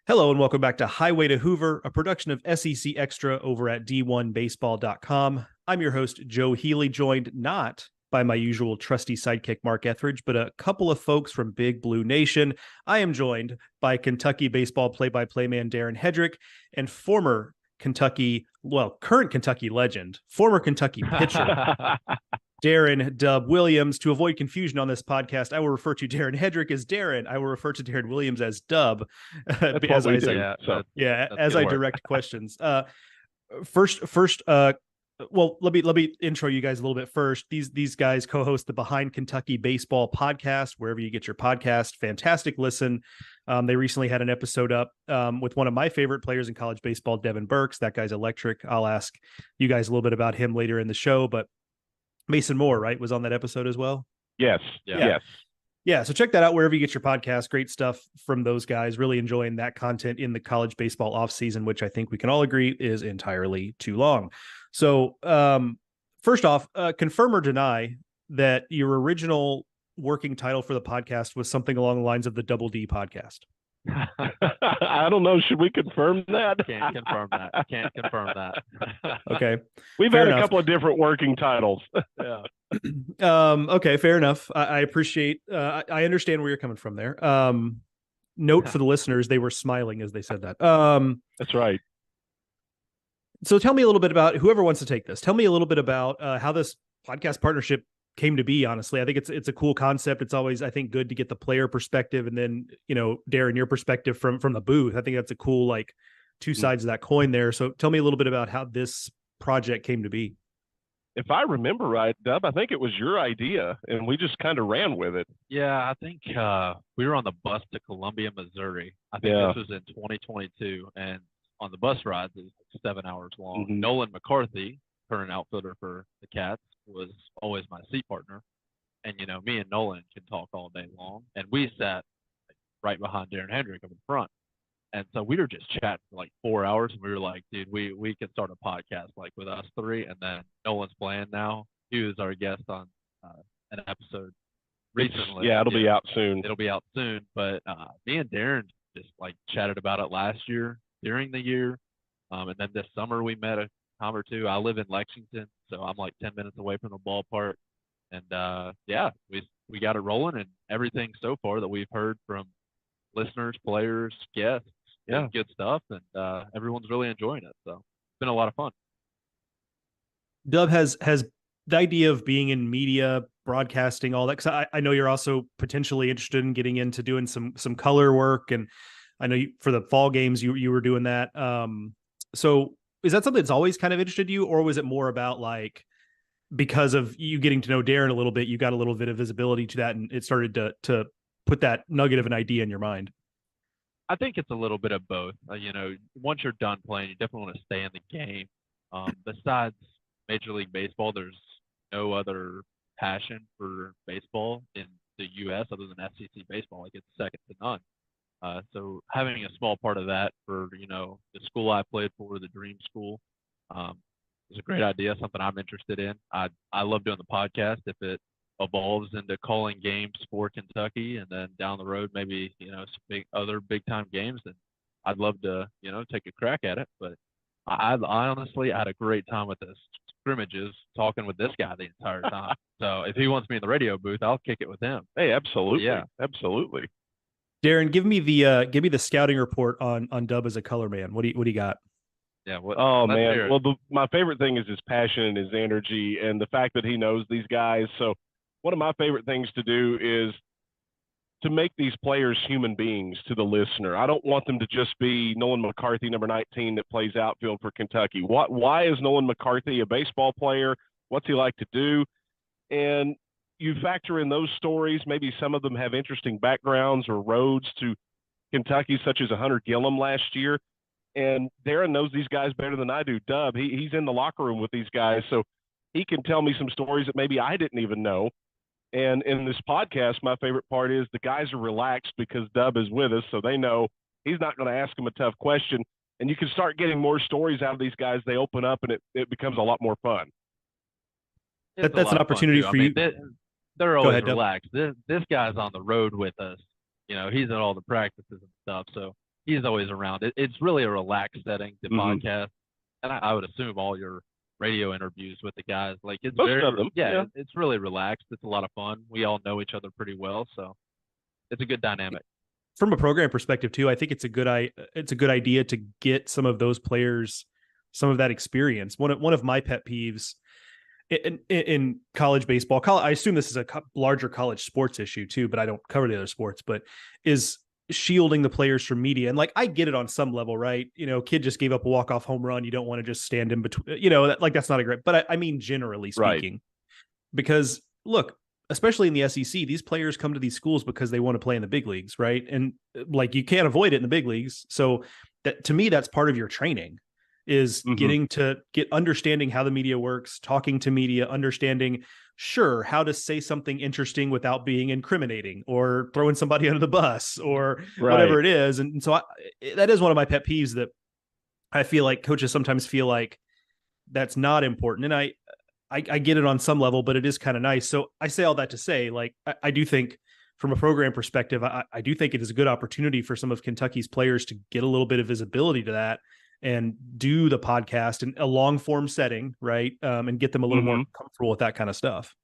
Hello and welcome back to Highway to Hoover, a production of SEC Extra over at D1Baseball.com. I'm your host, Joe Healy, joined not by my usual trusty sidekick, Mark Etheridge, but a couple of folks from Big Blue Nation. I am joined by Kentucky baseball play-by-play man Darren Headrick and current Kentucky legend, former Kentucky pitcher, Darren Dub Williams. To avoid confusion on this podcast, I will refer to Darren Headrick as Darren. I will refer to Darren Williams as Dub. As I direct questions. Well, let me intro you guys a little bit first. These guys co-host the Behind Kentucky Baseball podcast, wherever you get your podcast. Fantastic listen. They recently had an episode up with one of my favorite players in college baseball, Devin Burks. That guy's electric. I'll ask you guys a little bit about him later in the show, but Mason Moore, right, was on that episode as well? Yes. Yes. Yeah, so check that out wherever you get your podcast. Great stuff from those guys. Really enjoying that content in the college baseball offseason, which I think we can all agree is entirely too long. So first off, confirm or deny that your original working title for the podcast was something along the lines of the Double D podcast. I don't know. Should we confirm that? Can't confirm that. Okay. We've had a couple of different working titles. Yeah. Okay, fair enough. I appreciate, I understand where you're coming from there. Note for the listeners, they were smiling as they said that. That's right. So tell me a little bit about, whoever wants to take this, tell me a little bit about how this podcast partnership came to be. Honestly, I think it's a cool concept. It's always, I think, good to get the player perspective, and then, Darren, your perspective from the booth. I think that's a cool, like, two sides of that coin there. So tell me a little bit about how this project came to be. If I remember right, Dub, I think it was your idea, and we just kind of ran with it. Yeah, I think we were on the bus to Columbia, Missouri. I think this was in 2022, and on the bus ride, it was 7 hours long. Mm-hmm. Nolan McCarthy, current outfielder for the Cats, was always my seat partner. And, me and Nolan can talk all day long. And we sat right behind Darren Headrick up in front. And so we were just chatting for like 4 hours. And we were like, dude, we can start a podcast like with us three. And then Nolan's playing now. He was our guest on an episode recently. It'll be out soon. It'll be out soon. But me and Darren just like chatted about it last year, during the year. And then this summer we met a time or two. I live in Lexington, so I'm like 10 minutes away from the ballpark. And we got it rolling, and everything so far that we've heard from listeners, players, guests, good stuff, and everyone's really enjoying it. So it's been a lot of fun. Dub, has the idea of being in media, broadcasting, all that, because I know you're also potentially interested in getting into doing some color work, and I know for the fall games you were doing that. So is that something that's always kind of interested you, or was it more about, like, because of you getting to know Darren a little bit, you got a little bit of visibility to that, and it started to put that nugget of an idea in your mind? I think it's a little bit of both. Once you're done playing, you definitely want to stay in the game. Besides Major League Baseball, there's no other passion for baseball in the U.S. other than SEC baseball. Like, it's second to none. So having a small part of that for, the school I played for, the Dream School, is a great idea, something I'm interested in. I love doing the podcast. If it evolves into calling games for Kentucky, and then down the road, maybe, some other big time games, then I'd love to, take a crack at it. But I honestly had a great time with the scrimmages, talking with this guy the entire time. So if he wants me in the radio booth, I'll kick it with him. Hey, absolutely. Yeah, absolutely. Darren, give me the scouting report on Dub as a color man. What do you got? Yeah. Man. Well, my favorite thing is his passion and his energy, and the fact that he knows these guys. So one of my favorite things to do is to make these players human beings to the listener. I don't want them to just be Nolan McCarthy, number 19, that plays outfield for Kentucky. Why is Nolan McCarthy a baseball player? What's he like to do? And you factor in those stories. Maybe some of them have interesting backgrounds or roads to Kentucky, such as Hunter Gillum last year. And Darren knows these guys better than I do. Dub, he's in the locker room with these guys, so he can tell me some stories that maybe I didn't even know. And in this podcast, my favorite part is the guys are relaxed because Dub is with us, so they know he's not going to ask them a tough question. And you can start getting more stories out of these guys. They open up, and it becomes a lot more fun. That's an opportunity for you. They're always relaxed. This guy's on the road with us. He's at all the practices and stuff, so he's always around. It's really a relaxed setting to Mhm. podcast, and I would assume all your radio interviews with the guys, like it's Most very, of them, yeah. it's really relaxed. It's a lot of fun. We all know each other pretty well, so it's a good dynamic. From a program perspective too, I think it's a good idea to get some of those players some of that experience. One of my pet peeves in college baseball, I assume this is a larger college sports issue too, but I don't cover the other sports, but is shielding the players from media. And like, I get it on some level, right? You know, kid just gave up a walk-off home run. You don't want to just stand in between, you know, that's not a great, but I mean, generally Right. speaking, because look, especially in the SEC, these players come to these schools because they want to play in the big leagues, right? And like, you can't avoid it in the big leagues. So that, to me, that's part of your training, is Mhm. getting to understanding how the media works, talking to media, understanding, sure, how to say something interesting without being incriminating or throwing somebody under the bus or whatever Right. it is. And so that is one of my pet peeves, that I feel like coaches sometimes feel like that's not important. And I get it on some level, but it is kind of nice. So I say all that to say, like, I do think from a program perspective, I do think it is a good opportunity for some of Kentucky's players to get a little bit of visibility to that and do the podcast in a long form setting, right? And get them a little more Mhm. comfortable with that kind of stuff.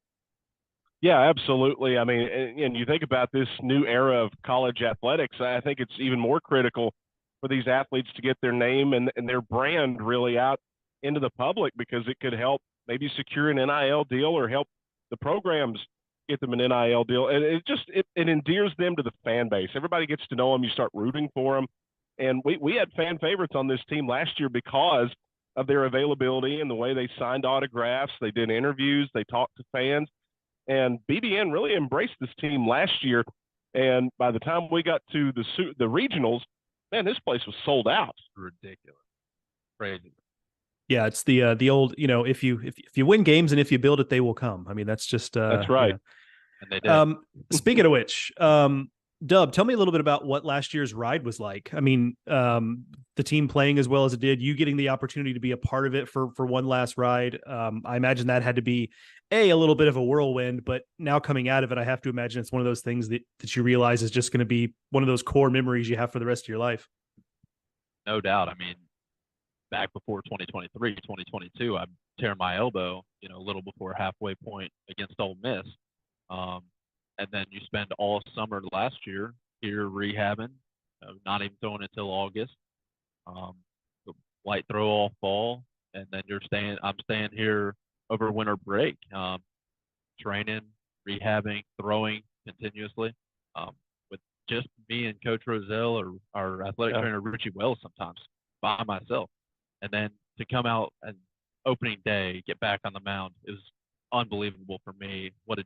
Yeah, absolutely. I mean, and you think about this new era of college athletics, I think it's even more critical for these athletes to get their name and their brand really out into the public, because it could help maybe secure an NIL deal or help the programs get them an NIL deal. And it endears them to the fan base. Everybody gets to know them. You start rooting for them. And we had fan favorites on this team last year because of their availability and the way they signed autographs. They did interviews. They talked to fans. And BBN really embraced this team last year. And by the time we got to the regionals, man, this place was sold out. Ridiculous, crazy. Yeah, it's the old, you know, if you win games and if you build it, they will come. I mean, that's just That's right. And they did. Speaking of which, Dub, tell me a little bit about what last year's ride was like. I mean, the team playing as well as it did, you getting the opportunity to be a part of it for one last ride. I imagine that had to be a little bit of a whirlwind, but now coming out of it, I have to imagine it's one of those things that you realize is just going to be one of those core memories you have for the rest of your life. No doubt. I mean, back before 2023, 2022, I tear my elbow, you know, a little before halfway point against Ole Miss. And then you spend all summer last year here rehabbing, not even throwing until August. The light throw all fall, and then I'm staying here over winter break, training, rehabbing, throwing continuously, with just me and Coach Roselle or our athletic trainer Richie Wells sometimes by myself. And then to come out and opening day, get back on the mound, it was unbelievable for me. What a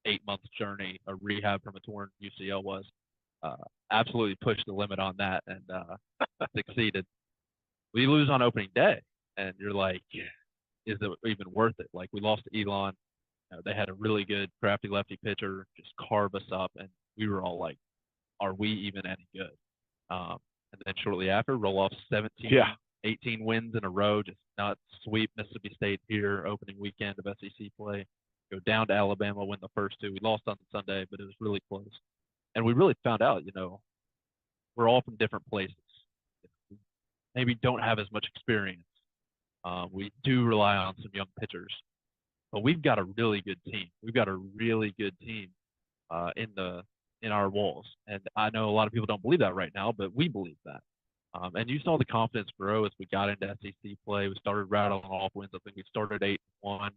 8 month journey a rehab from a torn UCL was. Absolutely pushed the limit on that and succeeded. We lose on opening day, and you're like, is it even worth it? Like, we lost to Elon. They had a really good crafty lefty pitcher just carve us up, and we were all like, are we even any good? And then shortly after, roll off 18 wins in a row, just not sweep Mississippi State here, opening weekend of SEC play. Go down to Alabama, win the first two. We lost on Sunday, but it was really close. And we really found out, you know, we're all from different places. Maybe don't have as much experience. We do rely on some young pitchers, but we've got a really good team. We've got a really good team in our walls. And I know a lot of people don't believe that right now, but we believe that. And you saw the confidence grow as we got into SEC play. We started rattling off wins. I think we started 8-1,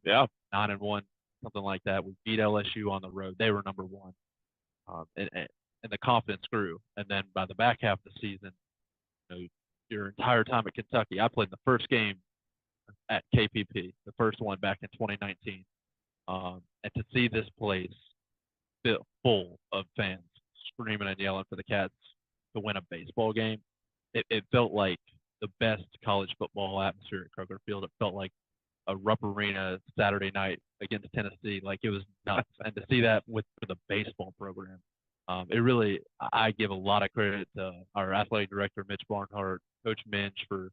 9-1, something like that. We beat LSU on the road. They were number one. And the confidence grew. And then by the back half of the season, you know, your entire time at Kentucky, I played the first game at KPP, the first one back in 2019. And to see this place full of fans screaming and yelling for the Cats to win a baseball game, it felt like the best college football atmosphere at Kroger Field. It felt like a Rupp Arena Saturday night against Tennessee. Like, it was nuts. And to see that for the baseball program, it really, I give a lot of credit to our athletic director, Mitch Barnhart, Coach Minch, for,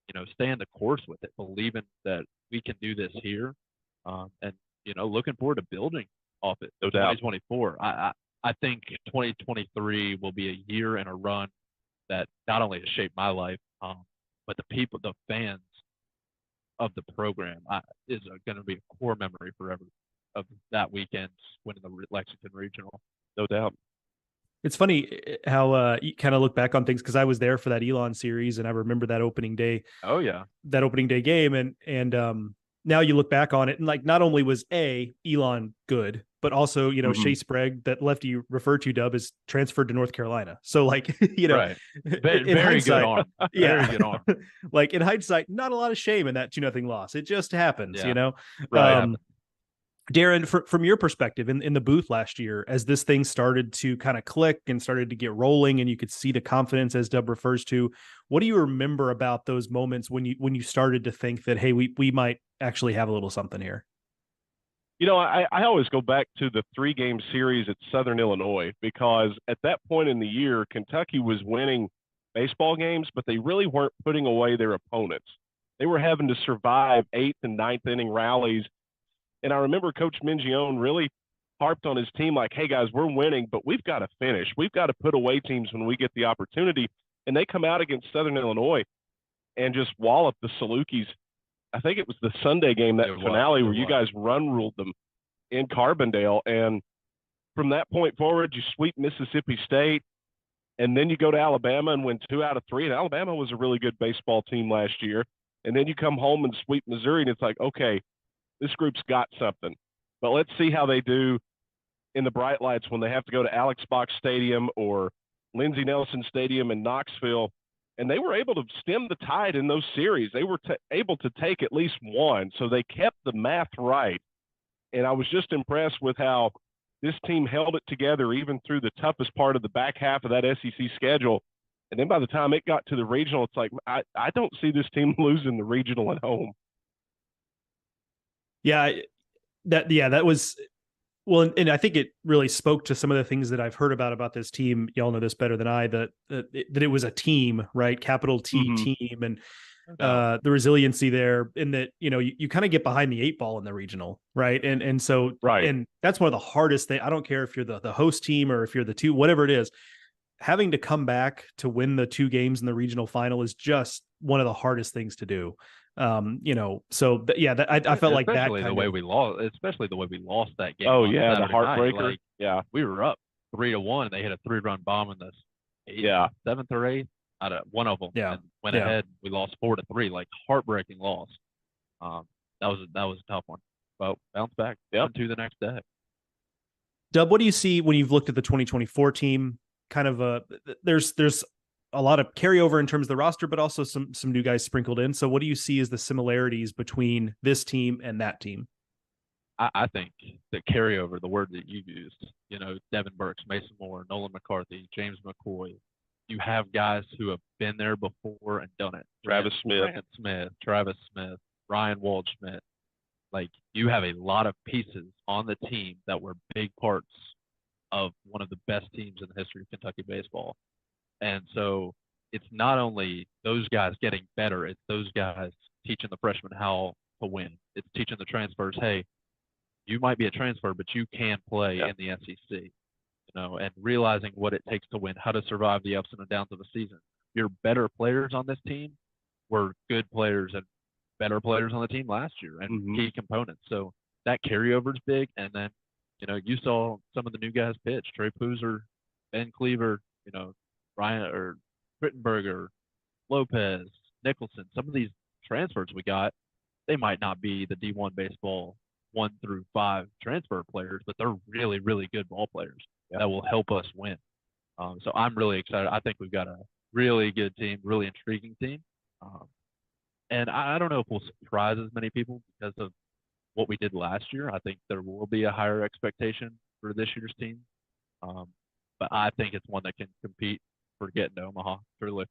you know, staying the course with it, believing that we can do this here, and, you know, looking forward to building off it. No doubt. 2024. I think 2023 will be a year and a run that not only has shaped my life, but the fans of the program is going to be a core memory forever of that weekend winning the Lexington Regional. No doubt. It's funny how you kind of look back on things, because I was there for that Elon series, and I remember that opening day. Oh yeah, that opening day game, and now you look back on it, and like not only was Elon good, but also Shea Sprague, that lefty you referred to, Dub, is transferred to North Carolina. So like right, in very good hindsight, arm, yeah, very good arm. like in hindsight, not a lot of shame in that 2-0 loss. It just happens, Right. Darren, from your perspective in the booth last year, as this thing started to kind of click and started to get rolling, and you could see the confidence, as Dub refers to, what do you remember about those moments when you started to think that, hey, we might actually have a little something here? I always go back to the 3-game series at Southern Illinois, because at that point in the year, Kentucky was winning baseball games, but they really weren't putting away their opponents. They were having to survive 8th and 9th inning rallies. And I remember Coach Mingione really harped on his team like, hey, guys, we're winning, but we've got to finish. We've got to put away teams when we get the opportunity. And they come out against Southern Illinois and just wallop the Salukis. I think it was the Sunday game, that finale where you guys run-ruled them in Carbondale. And from that point forward, you sweep Mississippi State, and then you go to Alabama and win 2 out of 3. And Alabama was a really good baseball team last year. And then you come home and sweep Missouri, and it's like, okay, this group's got something. But let's see how they do in the bright lights when they have to go to Alex Box Stadium or Lindsey Nelson Stadium in Knoxville. And they were able to stem the tide in those series. They were able to take at least one. So they kept the math right. And I was just impressed with how this team held it together even through the toughest part of the back half of that SEC schedule. And then by the time it got to the regional, it's like, I don't see this team losing the regional at home. Yeah, that was well, and I think it really spoke to some of the things that I've heard about this team. Y'all know this better than I, that it was a team, right? Capital T team, and the resiliency there, in that you kind of get behind the 8 ball in the regional, right? And so right, and that's one of the hardest things. I don't care if you're the host team or if you're the 2, whatever it is, having to come back to win the 2 games in the regional final is just one of the hardest things to do. So I felt like that, especially the way we lost that game. Oh yeah, the heartbreaker. Like, we were up 3-1. They hit a 3-run bomb in the 7th or 8th out of one of them. Yeah, and went ahead. We lost 4-3. Like, heartbreaking loss. That was a tough one, but bounced back to the next day. Dub, what do you see when you've looked at the 2024 team? Kind of there's a lot of carryover in terms of the roster, but also some new guys sprinkled in. So what do you see as the similarities between this team and that team? I think the carryover, the word that you used, Devin Burks, Mason Moore, Nolan McCarthy, James McCoy, you have guys who have been there before and done it. Travis Smith, Ryan Waldschmidt. Like, you have a lot of pieces on the team that were big parts of one of the best teams in the history of Kentucky baseball. And so it's not only those guys getting better, it's those guys teaching the freshmen how to win. It's teaching the transfers, hey, you might be a transfer, but you can play in the SEC, and realizing what it takes to win, how to survive the ups and downs of a season. Your better players on this team were good players and better players on the team last year, and key components. So that carryover is big. And then, you saw some of the new guys pitch: Trey Poozer, Ben Cleaver, Ryan or Rittenberger, Lopez, Nicholson. Some of these transfers we got, they might not be the D1 baseball 1 through 5 transfer players, but they're really, really good ball players that will help us win. So I'm really excited. I think we've got a really good team, really intriguing team. And I don't know if we'll surprise as many people because of what we did last year. I think there will be a higher expectation for this year's team. But I think it's one that can compete for getting to Omaha, truly.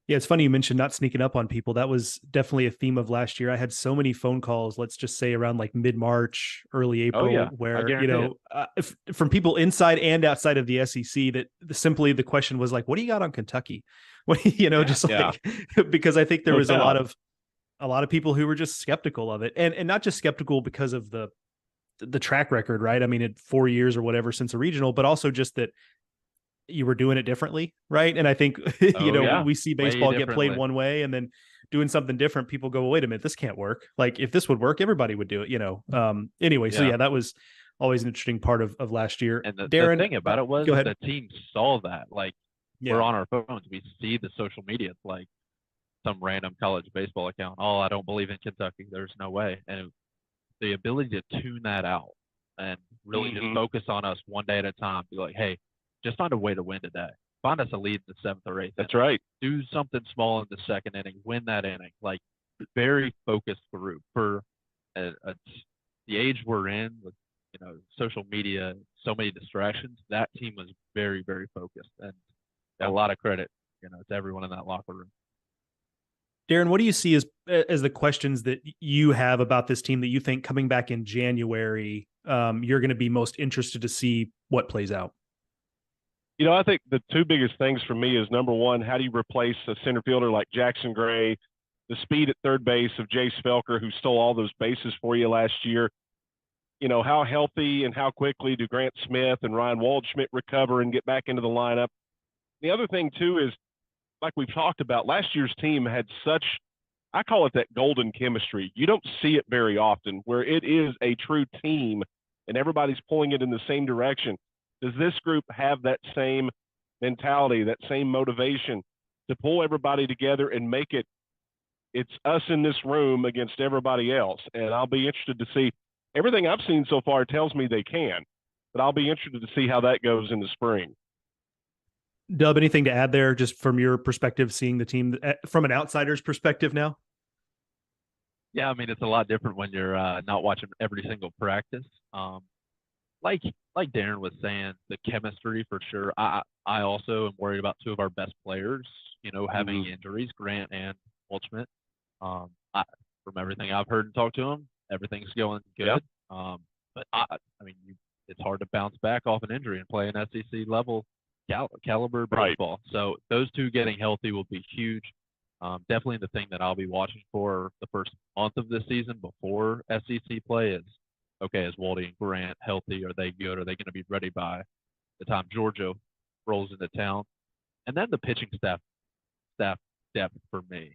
Yeah, it's funny you mentioned not sneaking up on people. That was definitely a theme of last year. I had so many phone calls, let's just say around like mid-March, early April, where, from people inside and outside of the SEC, that simply the question was like, what do you got on Kentucky? Because I think there was a lot of people who were just skeptical of it, and not just skeptical because of the track record, right? I mean, 4 years or whatever since a regional, but also just that you were doing it differently, right? And I think Oh yeah, we see way baseball get played differently. one way, and then doing something different, people go, well, wait a minute, this can't work. Like if this would work, everybody would do it. Anyway, so Yeah. yeah, that was always an interesting part of last year. And the Darren, thing about it was go is ahead. the team saw that. Like we're Yeah. on our phones, we see the social media. It's like some random college baseball account. Oh, I don't believe in Kentucky. There's no way. And the ability to tune that out and really just focus on us one day at a time. Be like, hey, just find a way to win today. Find us a lead in the seventh or eighth. That's right. Do something small in the second inning. Win that inning. Like very focused group for the age we're in with social media, so many distractions. That team was very very focused and a lot of credit to everyone in that locker room. Darren, what do you see as the questions that you have about this team that you think coming back in January, you're going to be most interested to see what plays out? I think the two biggest things for me is, number one, how do you replace a center fielder like Jackson Gray, the speed at third base of Jace Felker, who stole all those bases for you last year? How healthy and how quickly do Grant Smith and Ryan Waldschmidt recover and get back into the lineup? The other thing, too, is like we've talked about, last year's team had such, I call it that golden chemistry. You don't see it very often where it is a true team and everybody's pulling it in the same direction. Does this group have that same mentality, that same motivation to pull everybody together and make it's us in this room against everybody else? And I'll be interested to see. Everything I've seen so far tells me they can, but I'll be interested to see how that goes in the spring. Dub, anything to add there, just from your perspective, seeing the team from an outsider's perspective now? Yeah, I mean it's a lot different when you're not watching every single practice. Like Darren was saying, the chemistry for sure. I also am worried about two of our best players, having injuries, Grant and Waldschmidt. From everything I've heard and talked to them, everything's going good. Yep. But I mean, it's hard to bounce back off an injury and play an SEC level caliber baseball. Right. So those two getting healthy will be huge. Definitely the thing that I'll be watching for the first month of this season before SEC play is, okay, is Waldy and Grant healthy? Are they good? Are they going to be ready by the time Georgia rolls into town? And then the pitching staff depth for me.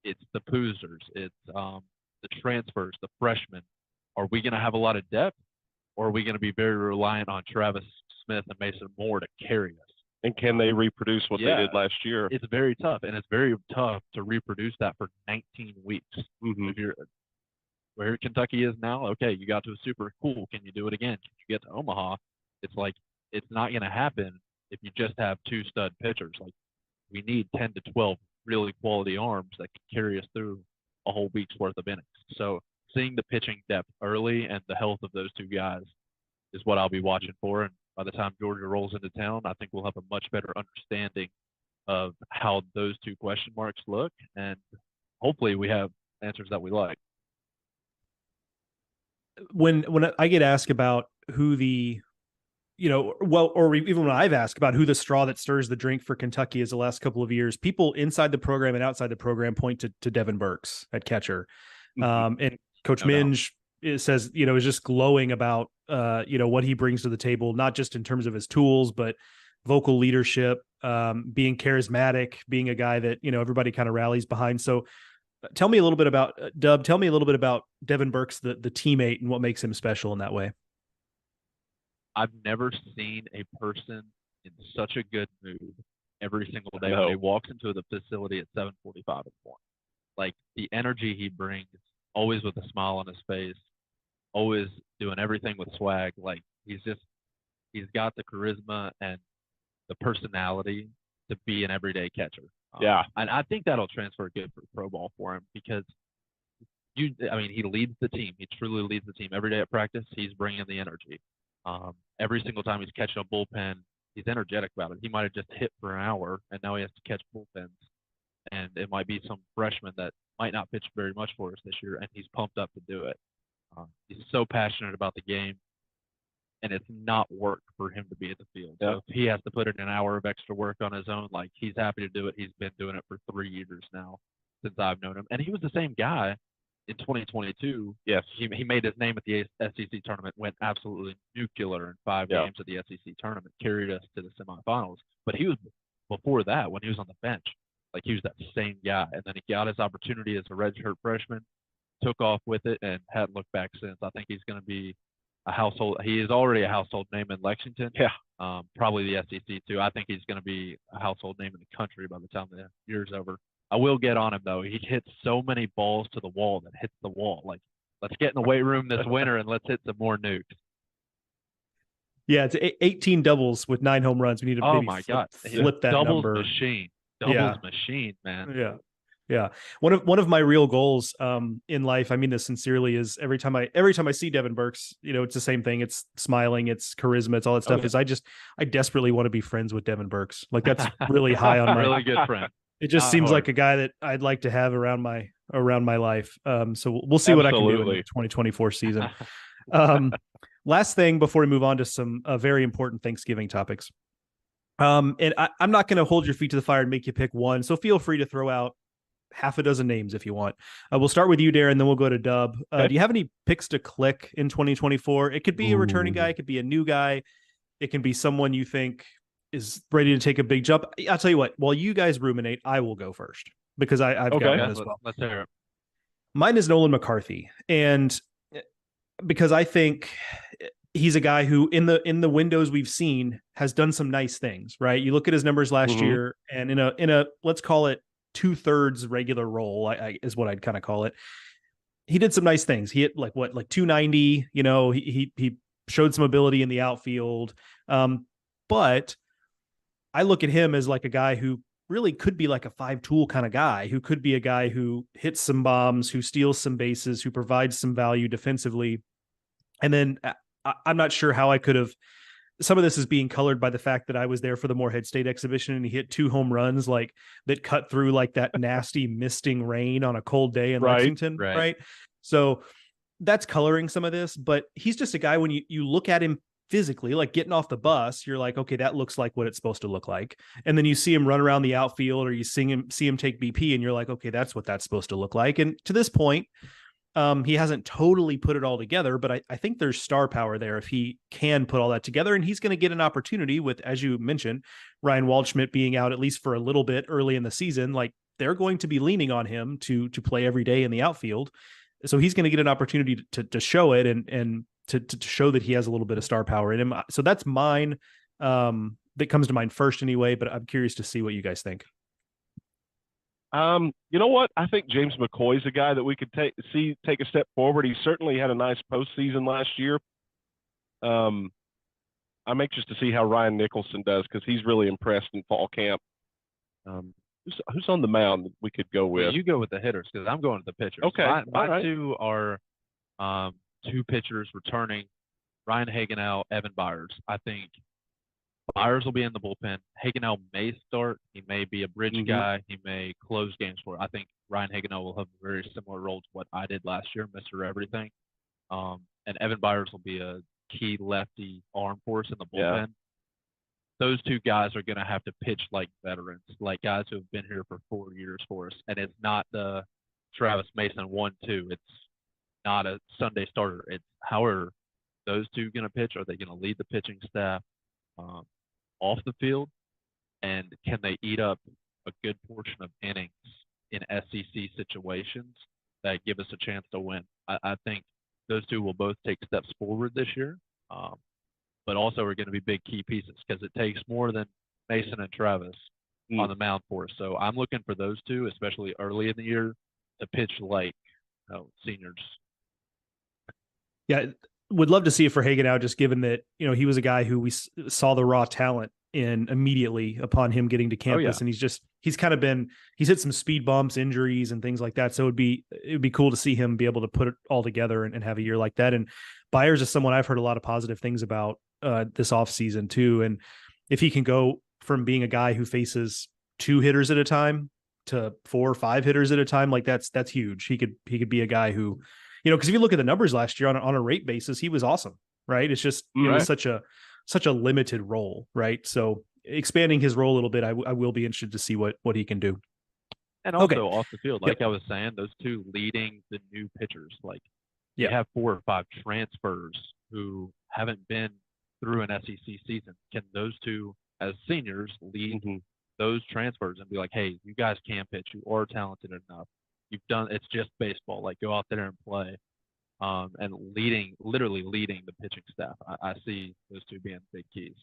It's the Poozers, it's the transfers, the freshmen. Are we going to have a lot of depth, or are we going to be very reliant on Travis Smith and Mason Moore to carry us? And can they reproduce what they did last year? It's very tough, and it's very tough to reproduce that for 19 weeks. If you're where Kentucky is now, okay, you got to a super cool. Can you do it again? Can you get to Omaha? It's like it's not going to happen if you just have two stud pitchers. Like we need 10 to 12 really quality arms that can carry us through a whole week's worth of innings. So seeing the pitching depth early and the health of those two guys is what I'll be watching for. And by the time Georgia rolls into town, I think we'll have a much better understanding of how those two question marks look. And hopefully we have answers that we like. When I get asked about who the, or even when I've asked about who the straw that stirs the drink for Kentucky is the last couple of years, people inside the program and outside the program point to Devin Burks at catcher. And Coach Minge says, is just glowing about, what he brings to the table, not just in terms of his tools, but vocal leadership, being charismatic, being a guy that, everybody kind of rallies behind. So tell me a little bit about Dub. Tell me a little bit about Devin Burks, the teammate, and what makes him special in that way. I've never seen a person in such a good mood every single day when he walks into the facility at 7:45 in the morning. Like the energy he brings, always with a smile on his face, always doing everything with swag. Like he's got the charisma and the personality to be an everyday catcher. And I think that'll transfer good for pro ball for him because he leads the team. He truly leads the team every day at practice. He's bringing the energy. Every single time he's catching a bullpen, he's energetic about it. He might have just hit for an hour, and now he has to catch bullpens. And it might be some freshman that might not pitch very much for us this year, and he's pumped up to do it. He's so passionate about the game, and it's not work for him to be in the field. So if he has to put in an hour of extra work on his own, like he's happy to do it. He's been doing it for 3 years now since I've known him. And he was the same guy in 2022, Yes. he made his name at the SEC tournament, went absolutely nuclear in 5 games at the SEC tournament, carried us to the semifinals. But he was before that when he was on the bench, like he was that same guy, and then he got his opportunity as a redshirt freshman, took off with it, and hadn't looked back since. I think he's going to be a household. He is already a household name in Lexington. Yeah. Probably the SEC too. I think he's going to be a household name in the country by the time the year's over. I will get on him though. He hits so many balls to the wall that hits the wall. Like, let's get in the weight room this winter and let's hit some more nukes. Yeah, it's 18 doubles with 9 home runs. We need to flip that doubles number. Doubles machine, man. Yeah. Yeah. One of my real goals in life, I mean this sincerely, is every time I see Devin Burks, it's the same thing. It's smiling, it's charisma, it's all that stuff. I desperately want to be friends with Devin Burks. Like, that's really high on my really good friend. It just seems like a guy that I'd like to have around my life. So we'll see what I can do in the 2024 season. Last thing before we move on to some very important Thanksgiving topics. And I'm not going to hold your feet to the fire and make you pick one. So feel free to throw out half a dozen names if you want. We'll start with you, Darren, then we'll go to Dub. Do you have any picks to click in 2024? It could be a returning guy. It could be a new guy. It can be someone you think is ready to take a big jump. I'll tell you what, while you guys ruminate, I will go first because I've got one as well. Let's hear it. Mine is Nolan McCarthy. And because I think he's a guy who in the windows we've seen has done some nice things, right? You look at his numbers last year, and in a let's call it 2/3 regular role, I is what I'd kind of call it. He did some nice things. He hit like 290, he showed some ability in the outfield. But I look at him as like a guy who really could be like a 5-tool kind of guy, who could be a guy who hits some bombs, who steals some bases, who provides some value defensively. And then I'm not sure how I could have. Some of this is being colored by the fact that I was there for the Morehead State exhibition and he hit 2 home runs like that cut through like that nasty misting rain on a cold day in Lexington. Right. So that's coloring some of this, but he's just a guy when you look at him physically, like getting off the bus, you're like, okay, that looks like what it's supposed to look like. And then you see him run around the outfield or you see him take BP and you're like, okay, that's what that's supposed to look like. And to this point, he hasn't totally put it all together, but I think there's star power there if he can put all that together. And he's going to get an opportunity with, as you mentioned, Ryan Waldschmidt being out at least for a little bit early in the season. Like, they're going to be leaning on him to play every day in the outfield. So he's going to get an opportunity to show it and to show that he has a little bit of star power in him. So that's mine. That comes to mind first anyway, but I'm curious to see what you guys think. You know what? I think James McCoy's a guy that we could take a step forward. He certainly had a nice postseason last year. I'm anxious to see how Ryan Nicholson does because he's really impressed in fall camp. Who's on the mound that we could go with? Well, you go with the hitters because I'm going with the pitchers. Okay. My two are 2 pitchers returning, Ryan Hagenau, Evan Byers. I think Byers will be in the bullpen. Hagenau may start. He may be a bridge guy. He may close games for it. I think Ryan Hagenau will have a very similar role to what I did last year, Mr. Everything. And Evan Byers will be a key lefty arm force in the bullpen. Yeah. Those 2 guys are going to have to pitch like veterans, like guys who have been here for 4 years for us. And it's not the Travis Mason 1-2. It's not a Sunday starter. It's how are those 2 going to pitch? Are they going to lead the pitching staff off the field? And can they eat up a good portion of innings in SEC situations that give us a chance to win? I think those 2 will both take steps forward this year. But also are going to be big key pieces because it takes more than Mason and Travis on the mound for us. So I'm looking for those 2, especially early in the year, to pitch like seniors. Yeah, would love to see it for Hagenau, just given that, he was a guy who we saw the raw talent in immediately upon him getting to campus. And he's hit some speed bumps, injuries and things like that. So it would be cool to see him be able to put it all together and have a year like that. And Byers is someone I've heard a lot of positive things about this offseason too. And if he can go from being a guy who faces 2 hitters at a time to 4 or 5 hitters at a time, like that's huge. He could be a guy who, because if you look at the numbers last year on a rate basis, he was awesome, right? It's just it was such a limited role, right? So expanding his role a little bit, I will be interested to see what he can do. And Okay. also off the field, like I was saying, those two leading the new pitchers. Like you have 4 or 5 transfers who haven't been through an SEC season. Can those two, as seniors, lead those transfers and be like, hey, you guys can pitch. You are talented enough. You've done. It's just baseball. Like go out there and play. And literally leading the pitching staff. I see those two being big keys.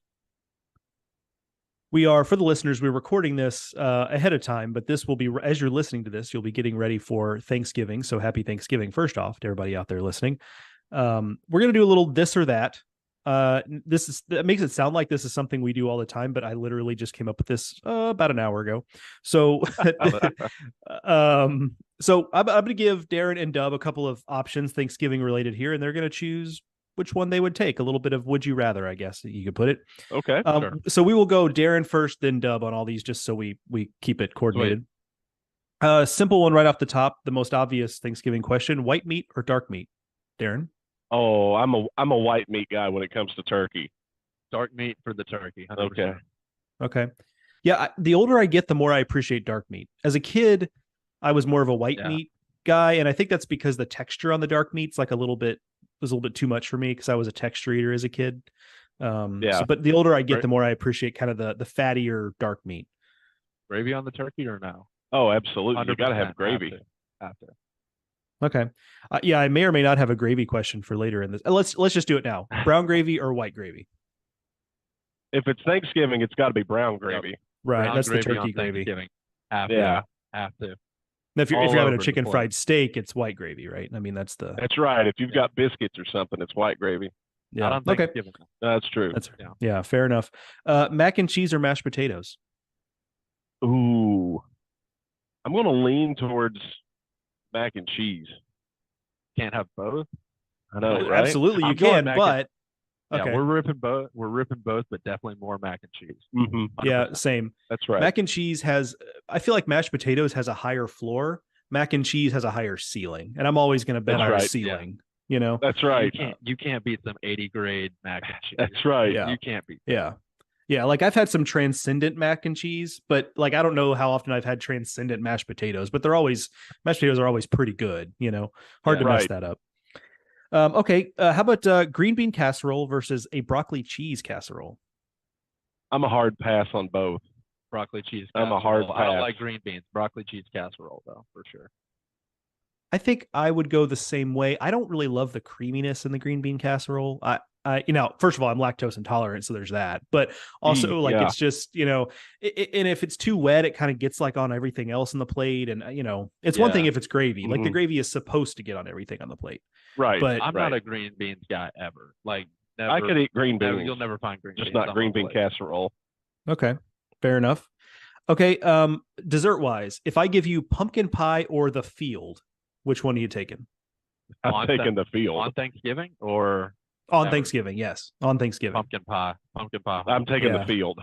We are, for the listeners, we're recording this ahead of time, but this will be, as you're listening to this, you'll be getting ready for Thanksgiving. So happy Thanksgiving, first off, to everybody out there listening. We're going to do a little this or that. That makes it sound like this is something we do all the time, but I literally just came up with this about an hour ago. So, so I'm going to give Darren and Dub a couple of options Thanksgiving related here, and they're going to choose which one they would take. A little bit of would you rather, I guess you could put it. Okay. Sure. So we will go Darren first, then Dub on all these, just so we keep it coordinated. Simple one right off the top. The most obvious Thanksgiving question: white meat or dark meat? Darren. Oh, I'm a white meat guy when it comes to turkey. Dark meat for the turkey. 100%. Okay. Yeah. The older I get, the more I appreciate dark meat. As a kid, I was more of a white meat guy, and I think that's because the texture on the dark meat's like was a little bit too much for me because I was a texture eater as a kid. But the older I get, the more I appreciate kind of the fattier dark meat. Gravy on the turkey or no? Oh, absolutely. You got to have gravy. Have to. Okay. I may or may not have a gravy question for later in this. Let's just do it now. Brown gravy or white gravy? If it's Thanksgiving, it's got to be brown gravy. Yep. Right. Brown That's gravy the turkey gravy. Have to. If you're having a chicken fried steak, it's white gravy, right? I mean, that's right. If you've got biscuits or something, it's white gravy. Yeah. Okay. That's true. Yeah. Fair enough. Mac and cheese or mashed potatoes? Ooh, I'm going to lean towards mac and cheese. Can't have both. I know, right? Absolutely, you can, but okay. Yeah, we're ripping both, but definitely more mac and cheese. Mm-hmm. Yeah, same. That's right. Mac and cheese I feel like mashed potatoes has a higher floor. Mac and cheese has a higher ceiling, and I'm always going to bet on the ceiling. Yeah. You know, that's right. You can't beat some 80 grade mac and cheese. That's right. Yeah. You can't beat. Yeah. Like I've had some transcendent mac and cheese, but like I don't know how often I've had transcendent mashed potatoes, but mashed potatoes are always pretty good. You know, hard to mess that up. Okay. How about green bean casserole versus a broccoli cheese casserole? I'm a hard pass on both. Broccoli cheese casserole. I'm a hard pass. I don't like green beans. Broccoli cheese casserole, though, for sure. I think I would go the same way. I don't really love the creaminess in the green bean casserole. First of all, I'm lactose intolerant, so there's that. But also, it's just, and if it's too wet, it kind of gets like on everything else on the plate. And, it's one thing if it's gravy. Mm-hmm. Like the gravy is supposed to get on everything on the plate. Right. But I'm not a green beans guy ever. Like, never, I could eat green beans. You'll never find green beans. Just not green bean casserole. Okay. Fair enough. Okay. Dessert wise, if I give you pumpkin pie or the field, which one are you taking? I'm taking the field. On Thanksgiving or? On Thanksgiving, yes. On Thanksgiving. Pumpkin pie. I'm taking the field.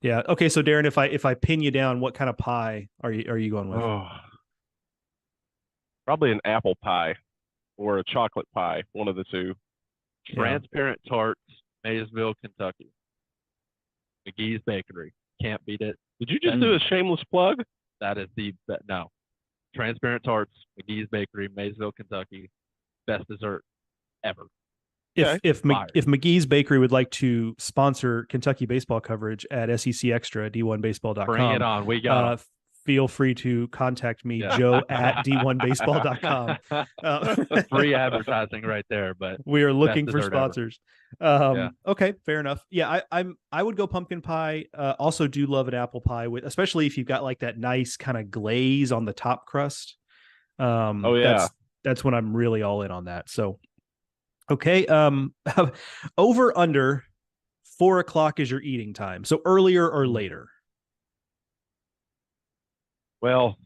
Yeah. Okay. So Darren, if I pin you down, what kind of pie are you going with? Oh, probably an apple pie or a chocolate pie, one of the two. Transparent tarts, Maysville, Kentucky. McGee's Bakery. Can't beat it. Did you just do a shameless plug? That is no. Transparent tarts, McGee's Bakery, Maysville, Kentucky. Best dessert ever. If McGee's Bakery would like to sponsor Kentucky baseball coverage at SEC Extra, D1baseball.com. Bring it on. We got feel free to contact me, Joe at D1baseball.com. Free advertising right there, but we are looking for sponsors. Okay, fair enough. Yeah, I would go pumpkin pie. Also do love an apple pie especially if you've got like that nice kind of glaze on the top crust. That's when I'm really all in on that. So okay. Over under 4:00 is your eating time. So earlier or later? Well,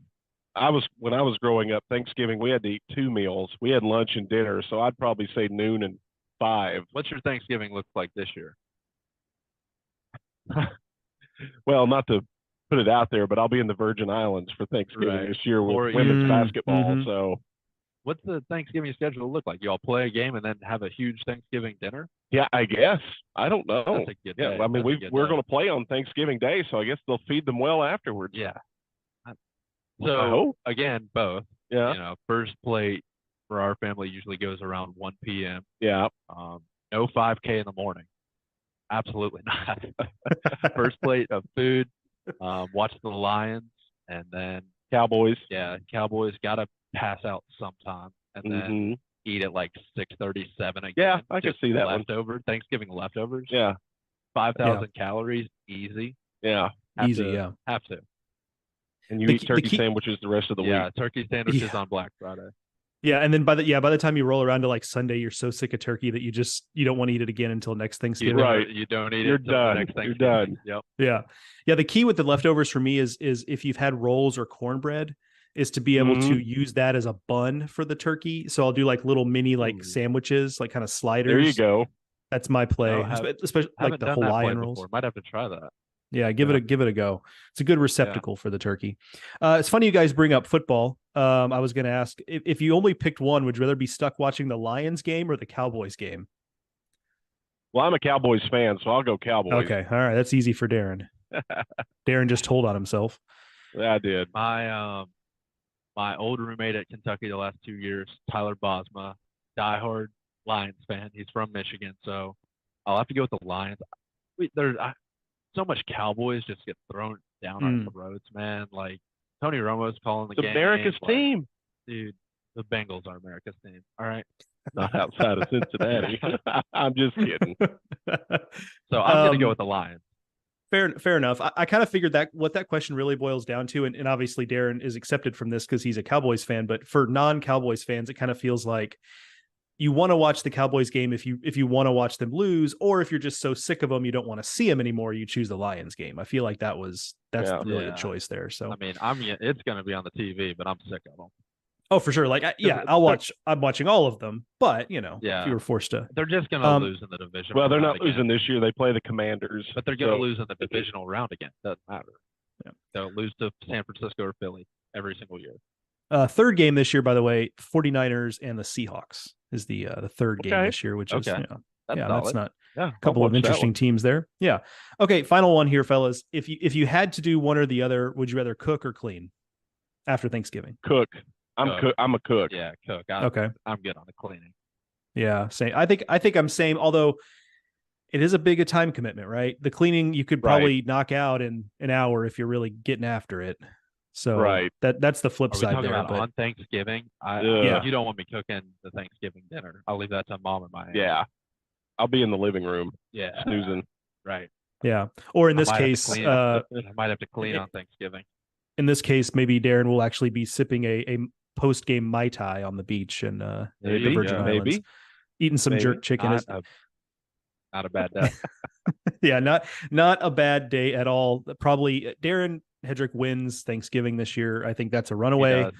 when I was growing up, Thanksgiving, we had to eat 2 meals. We had lunch and dinner. So I'd probably say noon and 5. What's your Thanksgiving look like this year? Well, not to put it out there, but I'll be in the Virgin Islands for Thanksgiving this year with women's basketball. Mm-hmm. So what's the Thanksgiving schedule look like? You all play a game and then have a huge Thanksgiving dinner? Yeah, I guess. I don't know. That's a good day. I mean, we're going to play on Thanksgiving Day, so I guess they'll feed them well afterwards. Yeah. So again, both. Yeah. You know, first plate for our family usually goes around 1 p.m. Yeah. No 5K in the morning. Absolutely not. First plate of food, watch the Lions, and then Cowboys. yeah, Cowboys got to pass out sometime, and then eat at like 6:37 again. Yeah, I can see that leftover Thanksgiving leftovers. Yeah. 5,000 calories, easy. Yeah. Have to. And you eat turkey sandwiches the rest of the week. Yeah, turkey sandwiches on Black Friday. Yeah, and then by the time you roll around to like Sunday, you're so sick of turkey that you don't want to eat it again until next Thanksgiving. You don't eat You're it until done. next Thanksgiving. You're done. Yep. Yeah. The key with the leftovers for me is if you've had rolls or cornbread, is to be able to use that as a bun for the turkey. So I'll do like little mini sandwiches, like kind of sliders. There you go. That's my play, especially like the Hawaiian rolls. Might have to try that. Yeah, give it a go. It's a good receptacle for the turkey. It's funny you guys bring up football. I was going to ask if you only picked one, would you rather be stuck watching the Lions game or the Cowboys game? Well, I'm a Cowboys fan, so I'll go Cowboys. Okay, all right, that's easy for Darren. Darren just told on himself. Yeah, I did. My old roommate at Kentucky the last 2 years, Tyler Bosma, diehard Lions fan. He's from Michigan, so I'll have to go with the Lions. There's so much Cowboys just get thrown down our throats, man. Like Tony Romo's calling the game. America's team. Dude, the Bengals are America's team. All right. Not outside of Cincinnati. I'm just kidding. So I'm going to go with the Lions. Fair enough. I kind of figured that what that question really boils down to, and obviously Darren is accepted from this because he's a Cowboys fan, but for non-Cowboys fans, it kind of feels like you want to watch the Cowboys game if you want to watch them lose, or if you're just so sick of them you don't want to see them anymore, you choose the Lions game. I feel like that's really the choice there. So I mean, it's going to be on the TV, but I'm sick of them. Oh, for sure. Like, I'm watching all of them, but if you were forced to, they're just going to lose in the division. Well, they're not losing this year. They play the Commanders, but they're going to lose in the divisional round again. Doesn't matter. Yeah. They'll lose to San Francisco or Philly every single year. Third game this year, by the way, 49ers and the Seahawks is the third game this year, which is that's not a couple of interesting teams there. Yeah. Okay. Final one here, fellas. If you had to do one or the other, would you rather cook or clean after Thanksgiving? Cook. I'm a cook. Yeah, cook. Okay. I'm good on the cleaning. Yeah, same. I think I'm same, although it is a big time commitment, right? The cleaning you could probably knock out in an hour if you're really getting after it. So that's the flip side there. On Thanksgiving, you don't want me cooking the Thanksgiving dinner. I'll leave that to mom and my aunt. Yeah. I'll be in the living room. Yeah. Snoozing. Right. Yeah. Or in this case, I might have to clean on Thanksgiving. In this case, maybe Darren will actually be sipping a post-game Mai Tai on the beach in the Virgin Islands, eating some jerk chicken. Not a bad day. Yeah, not a bad day at all. Probably Darren Headrick wins Thanksgiving this year. I think that's a runaway.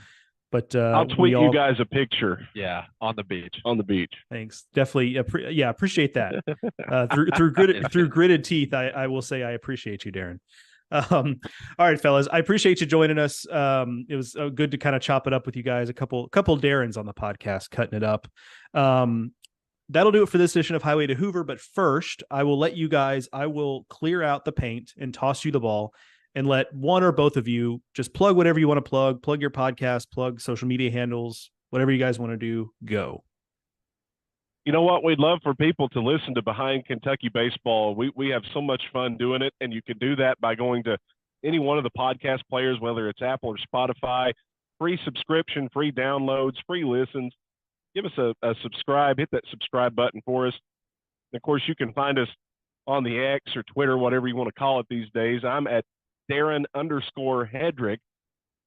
But I'll tweet you guys a picture. Yeah, on the beach. On the beach. Thanks. Definitely. Appreciate that. Through gritted teeth, I will say I appreciate you, Darren. All right, fellas, I appreciate you joining us. It was good to kind of chop it up with you guys. A couple Darrens on the podcast, cutting it up. That'll do it for this edition of Highway to Hoover. But first, I will clear out the paint and toss you the ball and let one or both of you just plug whatever you want to plug your podcast, plug social media handles, whatever you guys want to do, go. You know what? We'd love for people to listen to Behind Kentucky Baseball. We have so much fun doing it, and you can do that by going to any one of the podcast players, whether it's Apple or Spotify. Free subscription, free downloads, free listens. Give us a subscribe. Hit that subscribe button for us. And, of course, you can find us on the X or Twitter, whatever you want to call it these days. I'm at Darren_Headrick,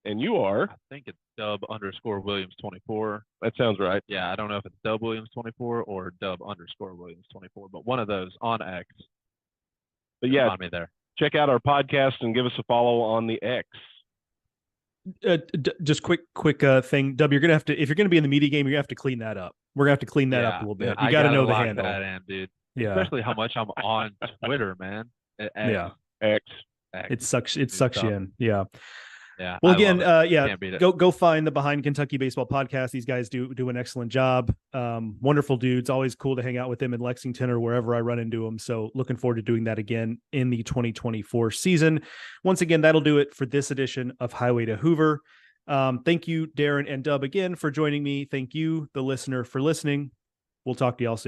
and you are? I think it's Dub_Williams24. That sounds right. Yeah, I don't know if it's Dub Williams24 or Dub_Williams24, but one of those on X. But yeah, find me there. Check out our podcast and give us a follow on the X. Just quick thing, Dub. You're gonna have to, if you're gonna be in the media game, you're gonna have to clean that up. We're gonna have to clean that up a little bit. You got to know the handle, that in, dude. Yeah, especially how much I'm on Twitter, man. X. It sucks you in. Yeah. Yeah. Well, again, go find the Behind Kentucky Baseball podcast. These guys do an excellent job. Wonderful dudes. Always cool to hang out with them in Lexington or wherever I run into them. So looking forward to doing that again in the 2024 season. Once again, that'll do it for this edition of Highway to Hoover. Thank you, Darren and Dub, again for joining me. Thank you, the listener, for listening. We'll talk to y'all soon.